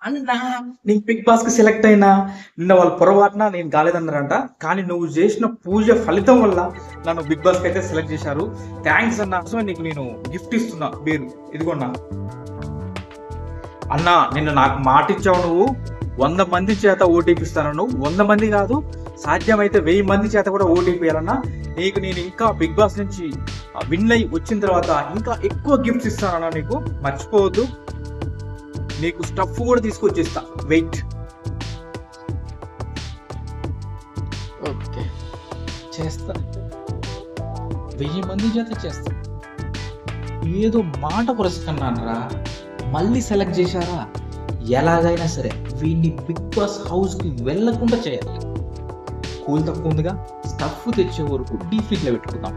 అన్నా నేను big boss కి సెలెక్ట్ అయినా నిన్న వాళ్ళు పొరపాటున నేను కాలేదన్నారంట. కానీ నువ్వు చేసిన పూజ ఫలితం వల్ల నన్ను బిగ్ బాస్ కి అయితే సెలెక్ట్ చేశారు. థ్యాంక్స్ అన్న. సో నీకు నేను గిఫ్ట్ ఇస్తున్నా బీరు, ఇదిగోన్నా. అన్నా నిన్ను నాకు మాట ఇచ్చావు, నువ్వు 100 మంది చేత ఓటీపిస్తాను. నువ్వు 100 మంది కాదు, సాధ్యమైతే 1000 మంది చేత కూడా ఓటీపీయాలన్నా. నీకు నేను ఇంకా బిగ్ బాస్ నుంచి విన్ అయి వచ్చిన తర్వాత ఇంకా ఎక్కువ గిఫ్ట్స్ ఇస్తానన్నా. నీకు మర్చిపోవద్దు. నీకు స్టఫ్ కూడా తీసుకొచ్చేస్తా, వెయిట్. ఓకే, చేస్తా. 1000 మంది చేత చేస్తా. ఏదో మాట కొరసుకున్నానరా, మళ్ళీ సెలెక్ట్ చేశారా? ఎలాగైనా సరే వీడిని బిగ్ బాస్ హౌస్కి వెళ్ళకుండా చేయాలి. కూల్ తక్కువ ఉందిగా, స్టఫ్ తెచ్చే వరకు డీప్ ఫ్రిడ్జ్లో పెట్టుకుందాం.